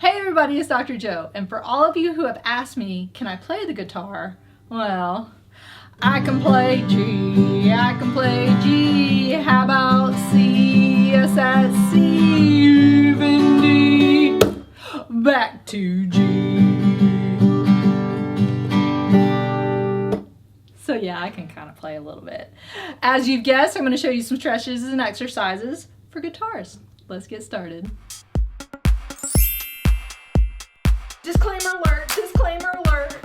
Hey everybody, it's Dr. Joe, and for all of you who have asked me, can I play the guitar? Well, I can play G, I can play G, how about C, yes that's C, even D, back to G. So yeah, I can kind of play a little bit. As you've guessed, I'm going to show you some stretches and exercises for guitars. Let's get started. Disclaimer alert, disclaimer alert.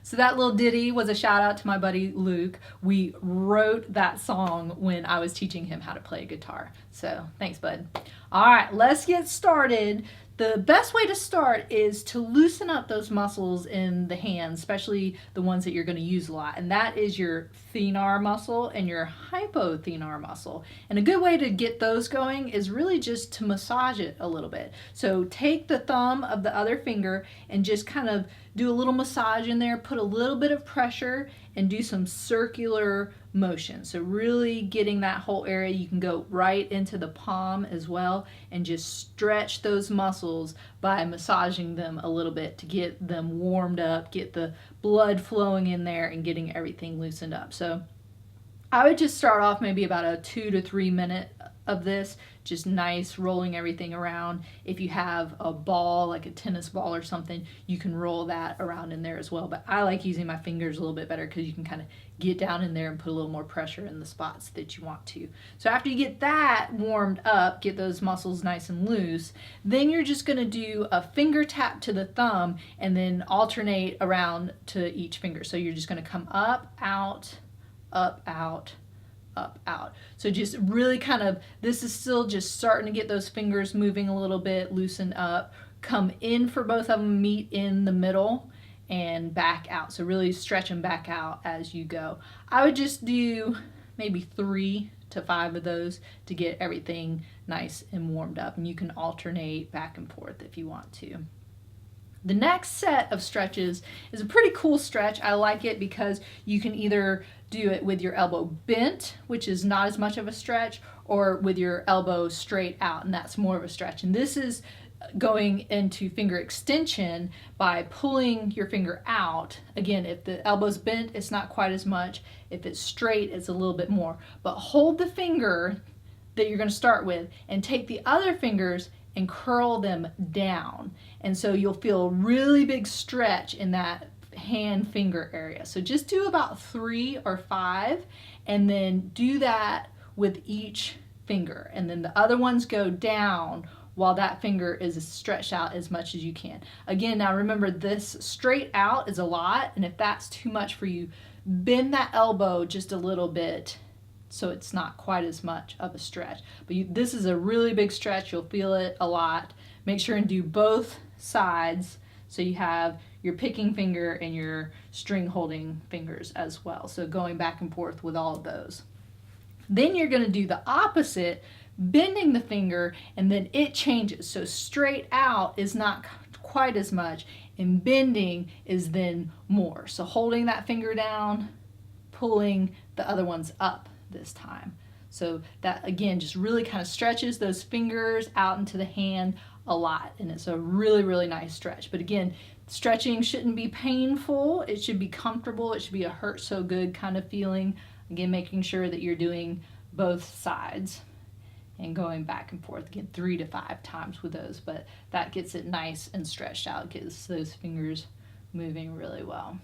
So that little ditty was a shout out to my buddy Luke. We wrote that song when I was teaching him how to play guitar. So thanks, bud. All right, let's get started. The best way to start is to loosen up those muscles in the hands, especially the ones that you're going to use a lot. And that is your thenar muscle and your hypothenar muscle. And a good way to get those going is really just to massage it a little bit. So take the thumb of the other finger and just kind of do a little massage in there, put a little bit of pressure and do some circular motion. So really getting that whole area. You can go right into the palm as well and just stretch those muscles by massaging them a little bit to get them warmed up, get the blood flowing in there and getting everything loosened up. So I would just start off maybe about a 2 to 3 minute of this, just nice rolling everything around. If you have a ball, like a tennis ball or something, you can roll that around in there as well. But I like using my fingers a little bit better because you can kind of get down in there and put a little more pressure in the spots that you want to. So after you get that warmed up, get those muscles nice and loose, then you're just going to do a finger tap to the thumb and then alternate around to each finger. So you're just going to come up, out, up, out, up, out. So just really kind of, this is still just starting to get those fingers moving a little bit, loosen up, come in for both of them, meet in the middle and back out. So really stretch them back out as you go. I would just do maybe 3 to 5 of those to get everything nice and warmed up, and you can alternate back and forth if you want to. The next set of stretches is a pretty cool stretch. I like it because you can either do it with your elbow bent, which is not as much of a stretch, or with your elbow straight out, and that's more of a stretch. And this is going into finger extension by pulling your finger out. Again, if the elbow's bent, it's not quite as much. If it's straight, it's a little bit more. But hold the finger that you're going to start with and take the other fingers and curl them down. And so you'll feel a really big stretch in that hand finger area. So just do about 3 or 5 and then do that with each finger. And then the other ones go down while that finger is stretched out as much as you can. Again, now remember, this straight out is a lot, and if that's too much for you, bend that elbow just a little bit so it's not quite as much of a stretch. But this is a really big stretch. You'll feel it a lot. Make sure and do both sides so you have your picking finger and your string holding fingers as well. So going back and forth with all of those. Then you're going to do the opposite, bending the finger, and then it changes. So straight out is not quite as much, and bending is then more. So holding that finger down, pulling the other ones up this time. So that again just really kind of stretches those fingers out into the hand a lot, and it's a really, really nice stretch. But again, stretching shouldn't be painful. It should be comfortable. It should be a hurt so good kind of feeling. Again, making sure that you're doing both sides and going back and forth, again 3 to 5 times with those, but that gets it nice and stretched out, gets those fingers moving really well.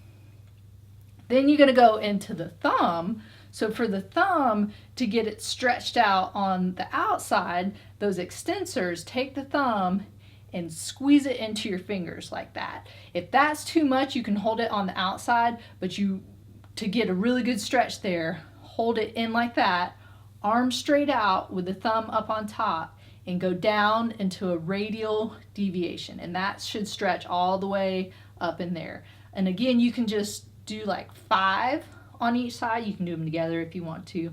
Then you're going to go into the thumb. So for the thumb, to get it stretched out on the outside, those extensors, take the thumb and squeeze it into your fingers like that. If that's too much, you can hold it on the outside, but to get a really good stretch there, hold it in like that, arm straight out with the thumb up on top, and go down into a radial deviation, and that should stretch all the way up in there. And again, you can just do like 5 on each side. You can do them together if you want to,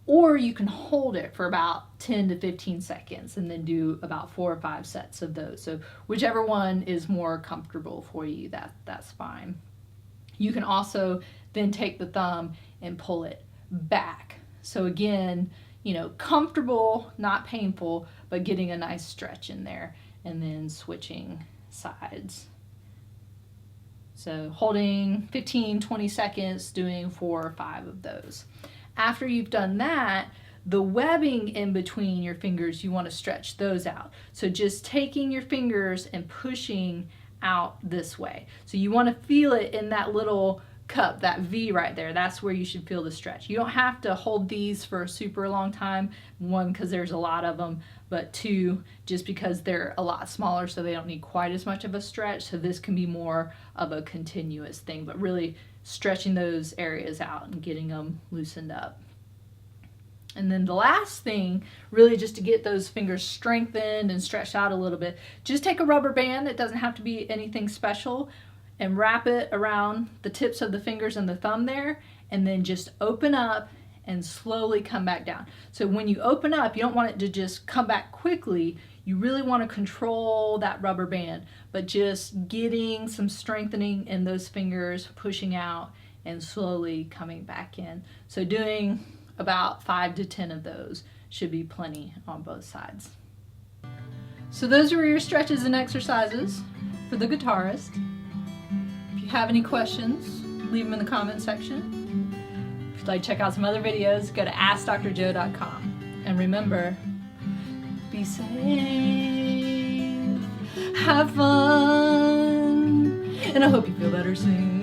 or you can hold it for about 10 to 15 seconds and then do about 4 or 5 sets of those. So whichever one is more comfortable for you, that's fine. You can also then take the thumb and pull it back. So again, comfortable, not painful, but getting a nice stretch in there, and then switching sides. So holding 15, 20 seconds, doing 4 or 5 of those. After you've done that, the webbing in between your fingers, you want to stretch those out. So just taking your fingers and pushing out this way. So you want to feel it in that little cup, that V right there. That's where you should feel the stretch. You don't have to hold these for a super long time. 1, because there's a lot of them, but 2, just because they're a lot smaller, so they don't need quite as much of a stretch. So this can be more of a continuous thing, but really stretching those areas out and getting them loosened up. And then the last thing, really just to get those fingers strengthened and stretched out a little bit, just take a rubber band. It doesn't have to be anything special, and wrap it around the tips of the fingers and the thumb there, and then just open up and slowly come back down. So when you open up, you don't want it to just come back quickly. You really want to control that rubber band, but just getting some strengthening in those fingers, pushing out and slowly coming back in. So doing about 5 to 10 of those should be plenty on both sides. So those are your stretches and exercises for the guitarist. If you have any questions, leave them in the comment section. If you'd like to check out some other videos, go to AskDoctorJo.com. And remember, be safe, have fun, and I hope you feel better soon.